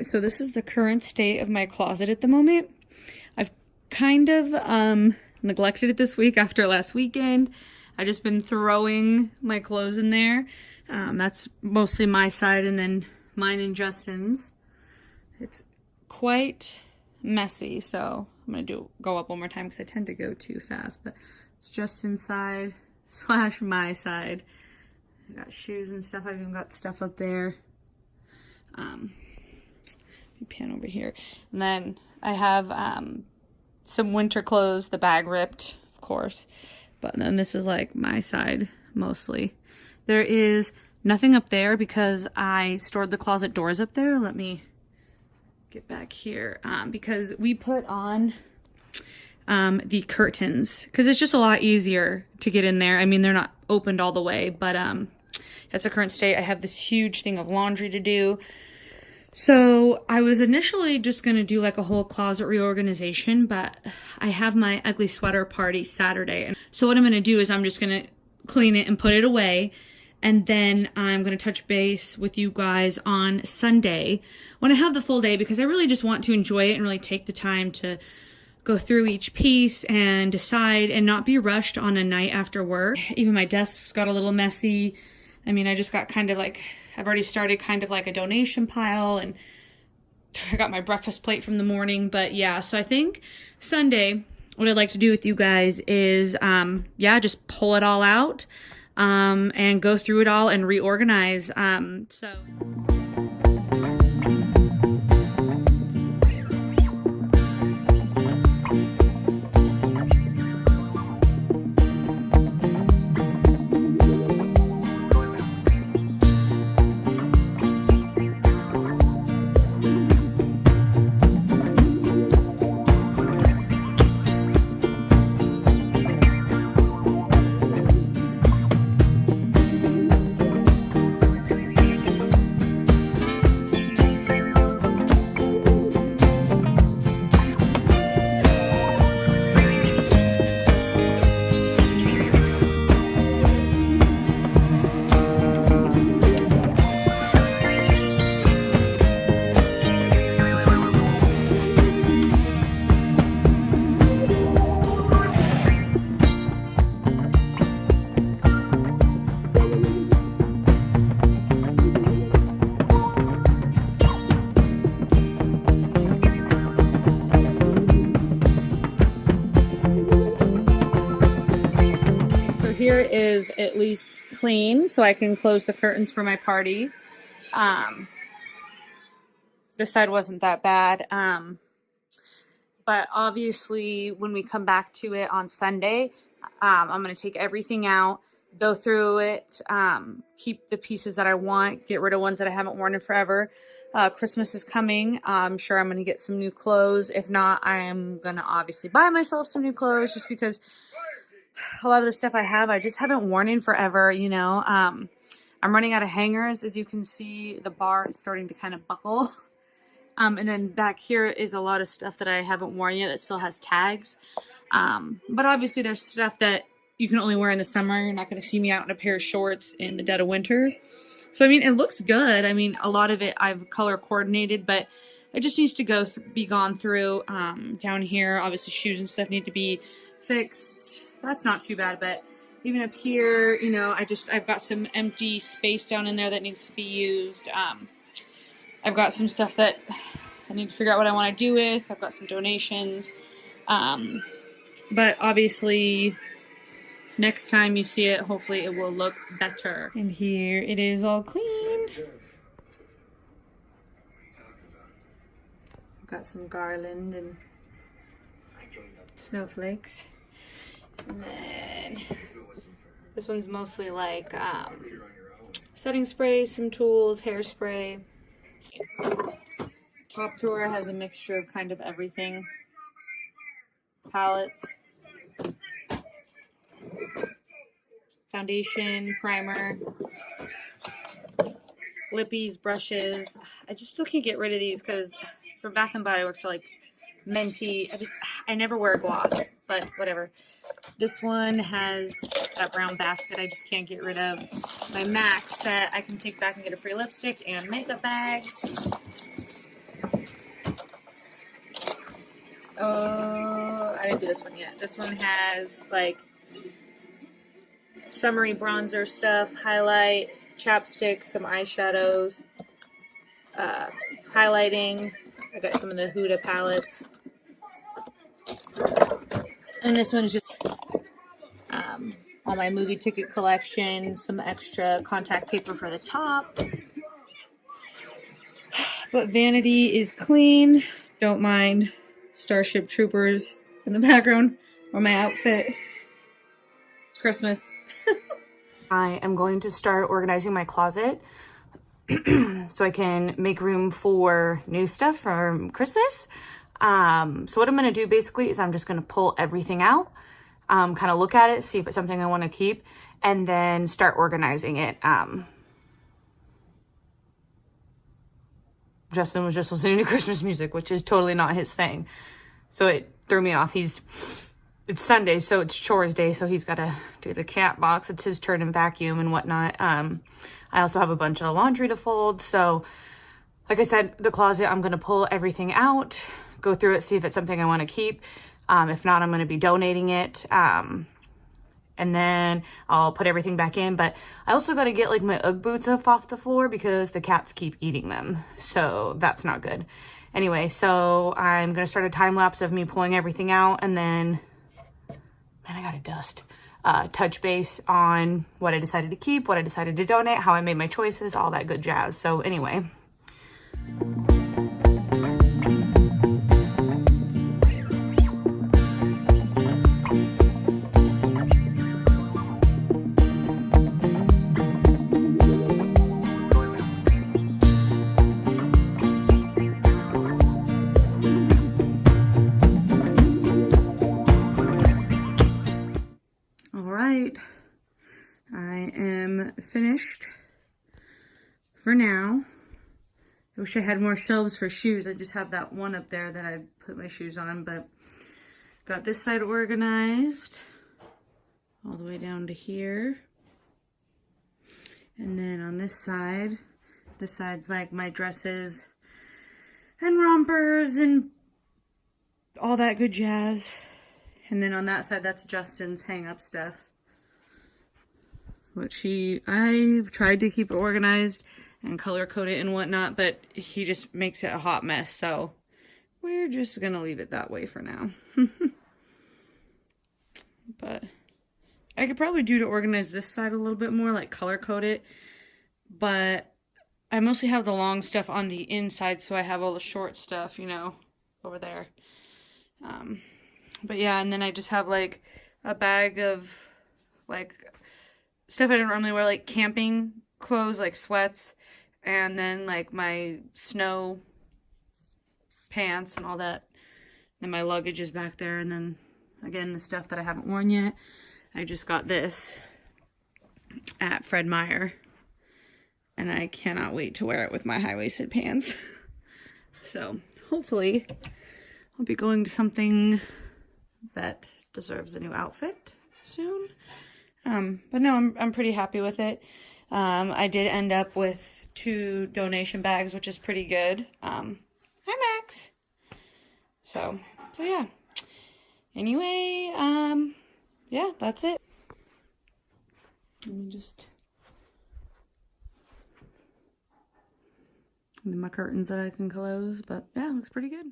So this is the current state of my closet at the moment. I've kind of neglected it this week after last weekend. I've just been throwing my clothes in there. That's mostly my side, and then mine and Justin's. It's quite messy, so I'm gonna go up one more time because I tend to go too fast, but it's Justin's side / my side. I got shoes and stuff. I've even got stuff up there. Pan over here, and then I have some winter clothes, the bag ripped, of course, but then this is like my side mostly. There is nothing up there because I stored the closet doors up there. Let me get back here, because we put on the curtains because it's just a lot easier to get in there. I mean, they're not opened all the way, but that's the current state. I have this huge thing of laundry to do. So I was initially just going to do like a whole closet reorganization, but I have my ugly sweater party Saturday. And so what I'm going to do is I'm just going to clean it and put it away. And then I'm going to touch base with you guys on Sunday when I have the full day, because I really just want to enjoy it and really take the time to go through each piece and decide and not be rushed on a night after work. Even my desk's got a little messy. I mean, I just got kind of like, I've already started kind of like a donation pile, and I got my breakfast plate from the morning. But yeah, so I think Sunday, what I'd like to do with you guys is, just pull it all out, and go through it all and reorganize. Here is at least clean, so I can close the curtains for my party. This side wasn't that bad, but obviously when we come back to it on Sunday, I'm going to take everything out, go through it, keep the pieces that I want, get rid of ones that I haven't worn in forever. Christmas is coming. I'm sure I'm going to get some new clothes. If not, I'm going to obviously buy myself some new clothes, just because a lot of the stuff I have, I just haven't worn in forever, you know. I'm running out of hangers. As you can see, the bar is starting to kind of buckle. And then back here is a lot of stuff that I haven't worn yet that still has tags. But obviously there's stuff that you can only wear in the summer. You're not going to see me out in a pair of shorts in the dead of winter. So, I mean, it looks good. I mean, a lot of it I've color coordinated, but it just needs to be gone through. Down here, obviously shoes and stuff need to be fixed. That's not too bad, but even up here, you know, I've got some empty space down in there that needs to be used. I've got some stuff that I need to figure out what I want to do with. I've got some donations. But obviously, next time you see it, hopefully it will look better. And here it is all clean. I've got some garland and snowflakes. And then this one's mostly like setting spray, some tools, hairspray. Top drawer has a mixture of kind of everything. Palettes, foundation, primer, lippies, brushes. I just still can't get rid of these because for Bath & Body Works, they're like minty. I never wear gloss, but whatever. This one has that brown basket I just can't get rid of. My MAC that I can take back and get a free lipstick and makeup bags. Oh, I didn't do this one yet. This one has like summery bronzer stuff, highlight, chapstick, some eyeshadows, highlighting. I got some of the Huda palettes. And this one's just all my movie ticket collection, some extra contact paper for the top. But vanity is clean. Don't mind Starship Troopers in the background or my outfit. It's Christmas. I am going to start organizing my closet so I can make room for new stuff for Christmas. So what I'm going to do basically is I'm just going to pull everything out, kind of look at it, see if it's something I want to keep, and then start organizing it. Justin was just listening to Christmas music, which is totally not his thing. So it threw me off. It's Sunday, so it's chores day. So he's got to do the cat box. It's his turn and vacuum and whatnot. I also have a bunch of laundry to fold. So like I said, the closet, I'm going to pull everything out, go through it, see if it's something I want to keep. If not, I'm going to be donating it. And then I'll put everything back in. But I also got to get like my Ugg boots up off the floor because the cats keep eating them. So that's not good. Anyway, so I'm going to start a time lapse of me pulling everything out, and then, man, I got to dust. Touch base on what I decided to keep, what I decided to donate, how I made my choices, all that good jazz. So anyway. I am finished for now. I wish I had more shelves for shoes. I just have that one up there that I put my shoes on, but got this side organized all the way down to here. And then on this side's like my dresses and rompers and all that good jazz. And then on that side, that's Justin's hang-up stuff, which I've tried to keep it organized and color code it and whatnot, but he just makes it a hot mess. So we're just gonna leave it that way for now. But I could probably do to organize this side a little bit more, like color code it. But I mostly have the long stuff on the inside, so I have all the short stuff, you know, over there. But yeah, and then I just have like a bag of like stuff I don't normally wear, like camping clothes, like sweats, and then like my snow pants and all that. And my luggage is back there, and then again the stuff that I haven't worn yet. I just got this at Fred Meyer, and I cannot wait to wear it with my high-waisted pants. So hopefully I'll be going to something that deserves a new outfit soon. But no, I'm pretty happy with it. I did end up with 2 donation bags, which is pretty good. Hi, Max. So yeah. Anyway, yeah, that's it. Let me just... And then my curtains that I can close, but yeah, it looks pretty good.